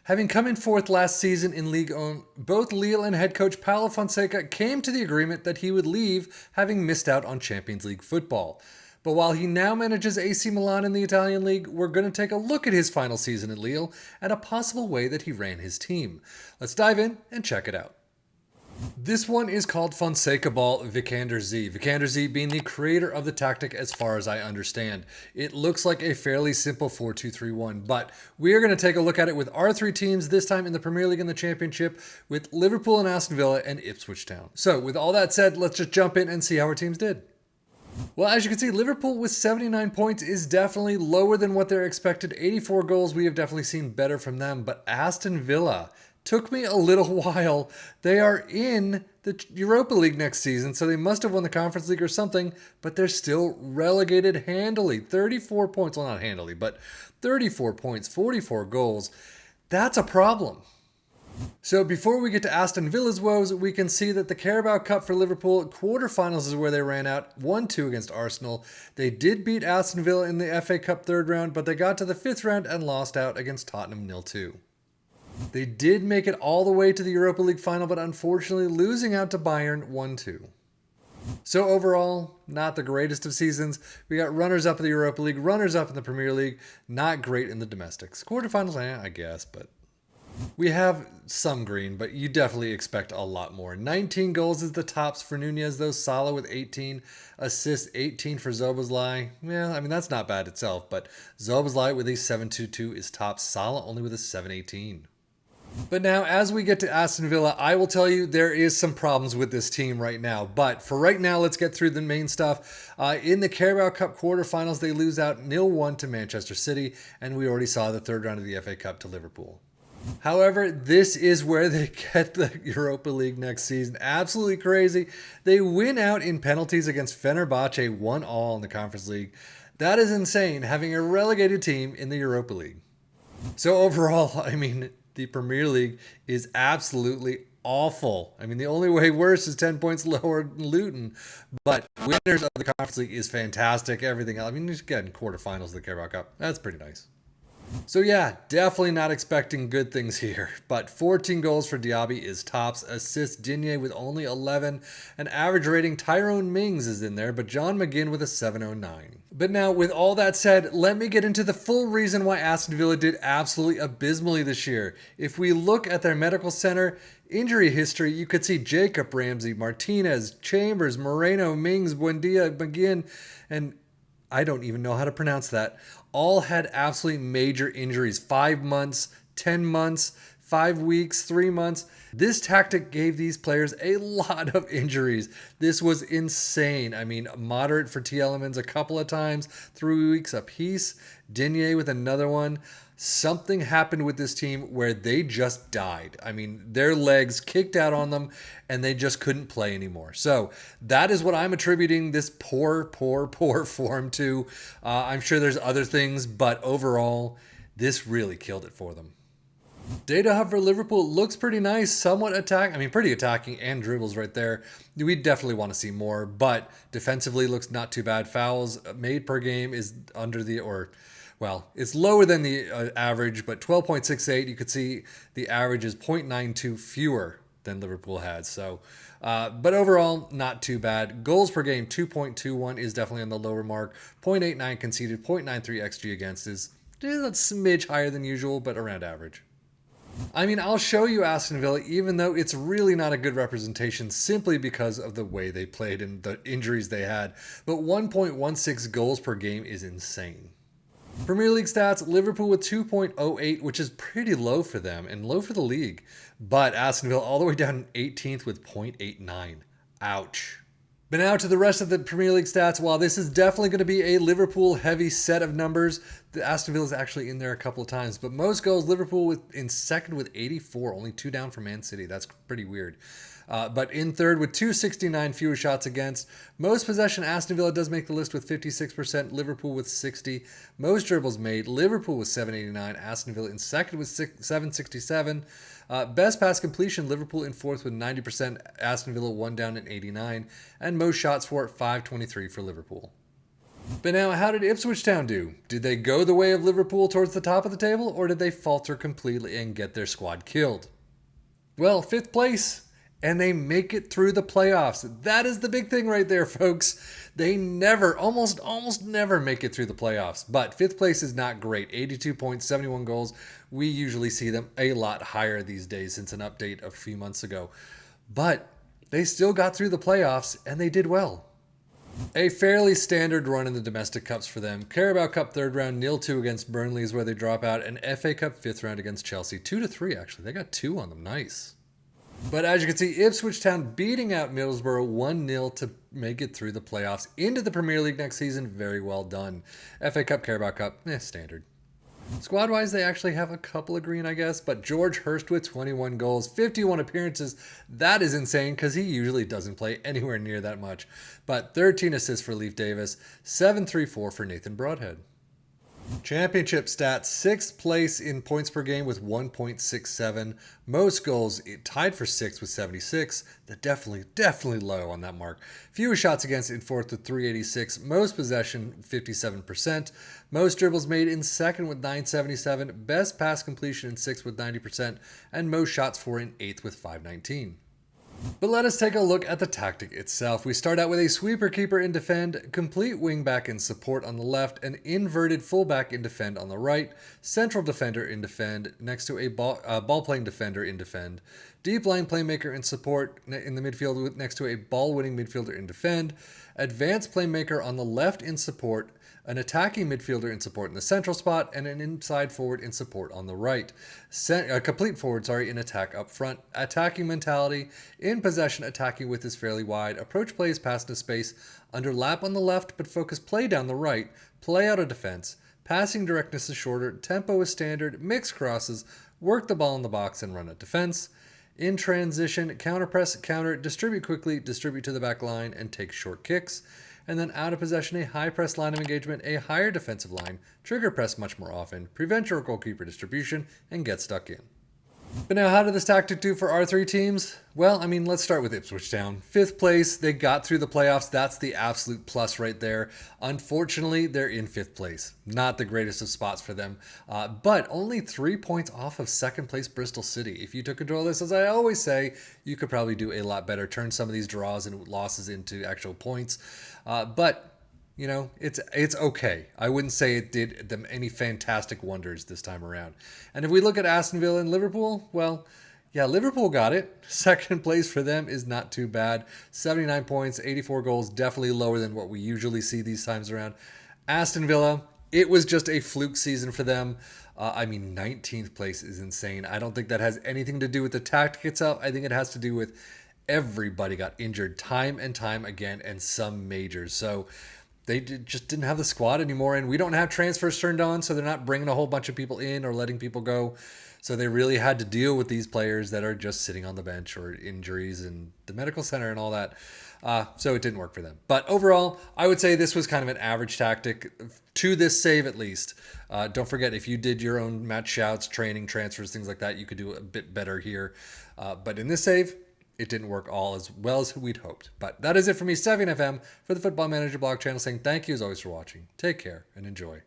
Having come in fourth last season in Ligue 1, both Lille and head coach Paulo Fonseca came to the agreement that he would leave, having missed out on Champions League football. But while he now manages AC Milan in the Italian league, we're going to take a look at his final season at Lille and a possible way that he ran his team. Let's dive in and check it out. This one is called FonsecaBall VikanderZ. VikanderZ being the creator of the tactic as far as I understand. It looks like a fairly simple 4-2-3-1, but we are going to take a look at it with our three teams, this time in the Premier League and the Championship, with Liverpool and Aston Villa and Ipswich Town. So with all that said, let's just jump in and see how our teams did. Well, as you can see, Liverpool with 79 points is definitely lower than what they're expected. 84 goals, we have definitely seen better from them, but Aston Villa took me a little while. They are in the Europa League next season, so they must have won the Conference League or something, but they're still relegated handily. 34 points, well, not handily, but 34 points, 44 goals. That's a problem. So before we get to Aston Villa's woes, we can see that the Carabao Cup for Liverpool quarterfinals is where they ran out 1-2 against Arsenal. They did beat Aston Villa in the FA Cup third round, but they got to the fifth round and lost out against Tottenham 0-2. They did make it all the way to the Europa League final, but unfortunately losing out to Bayern 1-2. So overall, not the greatest of seasons. We got runners-up in the Europa League, runners-up in the Premier League, not great in the domestics. Quarterfinals, I guess, but we have some green, but you definitely expect a lot more. 19 goals is the tops for Nunez, though. Salah with 18. Assists, 18 for Szoboszlai. Yeah, I mean, that's not bad itself, but Szoboszlai with a 7.22 is top. Salah only with a 7.18. But now, as we get to Aston Villa, I will tell you there is some problems with this team right now. But for right now, let's get through the main stuff. In the Carabao Cup quarterfinals, they lose out 0-1 to Manchester City, and we already saw the third round of the FA Cup to Liverpool. However, this is where they get the Europa League next season. Absolutely crazy. They win out in penalties against Fenerbahce 1-1 in the Conference League. That is insane, having a relegated team in the Europa League. So overall, I mean, the Premier League is absolutely awful. I mean, the only way worse is 10 points lower than Luton. But winners of the Conference League is fantastic. Everything else, I mean, just getting quarterfinals of the Carabao Cup. That's pretty nice. So yeah, definitely not expecting good things here. But 14 goals for Diaby is tops. Assists Digne with only 11. An average rating, Tyrone Mings is in there, but John McGinn with a 7.09. But now, with all that said, let me get into the full reason why Aston Villa did absolutely abysmally this year. If we look at their medical center injury history, you could see Jacob Ramsey, Martinez, Chambers, Moreno, Mings, Buendia, McGinn, and I don't even know how to pronounce that, all had absolutely major injuries. 5 months, 10 months, 5 weeks, 3 months. This tactic gave these players a lot of injuries. This was insane. I mean, moderate for T. Elements a couple of times, 3 weeks apiece. Digne with another one. Something happened with this team where they just died. I mean, their legs kicked out on them and they just couldn't play anymore. So that is what I'm attributing this poor form to. I'm sure there's other things, but overall, this really killed it for them. Data hub for Liverpool looks pretty nice, somewhat pretty attacking and dribbles right there. We definitely want to see more, but defensively looks not too bad. Fouls made per game is it's lower than the average, but 12.68. You could see the average is 0.92 fewer than Liverpool had. So, but overall, not too bad. Goals per game, 2.21 is definitely on the lower mark. 0.89 conceded, 0.93 XG against is a smidge higher than usual, but around average. I mean, I'll show you Aston Villa, even though it's really not a good representation simply because of the way they played and the injuries they had. But 1.16 goals per game is insane. Premier League stats, Liverpool with 2.08, which is pretty low for them and low for the league. But Aston Villa all the way down 18th with 0.89. Ouch. But now to the rest of the Premier League stats. While this is definitely going to be a Liverpool-heavy set of numbers, the Aston Villa is actually in there a couple of times. But most goals, Liverpool in second with 84, only 2 down from Man City. That's pretty weird. But in third with 269 fewer shots against. Most possession, Aston Villa does make the list with 56%. Liverpool with 60. Most dribbles made, Liverpool with 789. Aston Villa in second with 767. Best pass completion, Liverpool in fourth with 90%. Aston Villa 1 down at 89. And most shots for 523 for Liverpool. But now, how did Ipswich Town do? Did they go the way of Liverpool towards the top of the table, or did they falter completely and get their squad killed? Well, 5th place, and they make it through the playoffs. That is the big thing right there, folks. They never, almost never make it through the playoffs. But 5th place is not great. 82 points, 71 goals. We usually see them a lot higher these days since an update a few months ago. But they still got through the playoffs, and they did well. A fairly standard run in the domestic cups for them. Carabao Cup 3rd round, 0-2 against Burnley is where they drop out, and FA Cup 5th round against Chelsea, 2-3 actually. They got 2 on them, nice. But as you can see, Ipswich Town beating out Middlesbrough 1-0 to make it through the playoffs into the Premier League next season. Very well done. FA Cup, Carabao Cup, standard. Squad-wise, they actually have a couple of green, I guess, but George Hurst with 21 goals, 51 appearances, that is insane because he usually doesn't play anywhere near that much. But 13 assists for Leif Davis, 7-3-4 for Nathan Broadhead. Championship stats, 6th place in points per game with 1.67. Most goals, tied for 6th with 76. They're definitely low on that mark. Fewest shots against in 4th with 386. Most possession, 57%. Most dribbles made in 2nd with 977. Best pass completion in 6th with 90%. And most shots for in 8th with 519. But let us take a look at the tactic itself. We start out with a sweeper keeper in defend, complete wingback in support on the left, an inverted fullback in defend on the right, central defender in defend, next to a ball-playing defender in defend, deep line playmaker in support in the midfield next to a ball-winning midfielder in defend, advanced playmaker on the left in support, an attacking midfielder in support in the central spot, and an inside forward in support on the right. A complete forward, in attack up front. Attacking mentality, in possession, attacking width is fairly wide. Approach plays pass into space, underlap on the left, but focus play down the right. Play out of defense. Passing directness is shorter. Tempo is standard. Mix crosses. Work the ball in the box and run at defense. In transition, counter press, counter, distribute quickly, distribute to the back line, and take short kicks. And then out of possession, a high press line of engagement, a higher defensive line, trigger press much more often, prevent your goalkeeper distribution, and get stuck in. But now, how did this tactic do for our 3 teams? Well, let's start with Ipswich Town. 5th place, they got through the playoffs. That's the absolute plus right there. Unfortunately, they're in 5th place. Not the greatest of spots for them, but only 3 points off of 2nd place Bristol City. If you took control of this, as I always say, you could probably do a lot better. Turn some of these draws and losses into actual points. But it's okay. I wouldn't say it did them any fantastic wonders this time around. And if we look at Aston Villa and Liverpool, well, yeah, Liverpool got it. 2nd place for them is not too bad. 79 points, 84 goals, definitely lower than what we usually see these times around. Aston Villa, it was just a fluke season for them. 19th place is insane. I don't think that has anything to do with the tactic itself. I think it has to do with everybody got injured time and time again, and some majors. So they just didn't have the squad anymore, and we don't have transfers turned on, so they're not bringing a whole bunch of people in or letting people go. So they really had to deal with these players that are just sitting on the bench or injuries and the medical center and all that. So it didn't work for them. But overall, I would say this was kind of an average tactic to this save at least. Don't forget, if you did your own match shouts, training, transfers, things like that, you could do a bit better here. But in this save, it didn't work all as well as we'd hoped. But that is it for me, 7FM, for the Football Manager blog channel, saying thank you as always for watching. Take care and enjoy.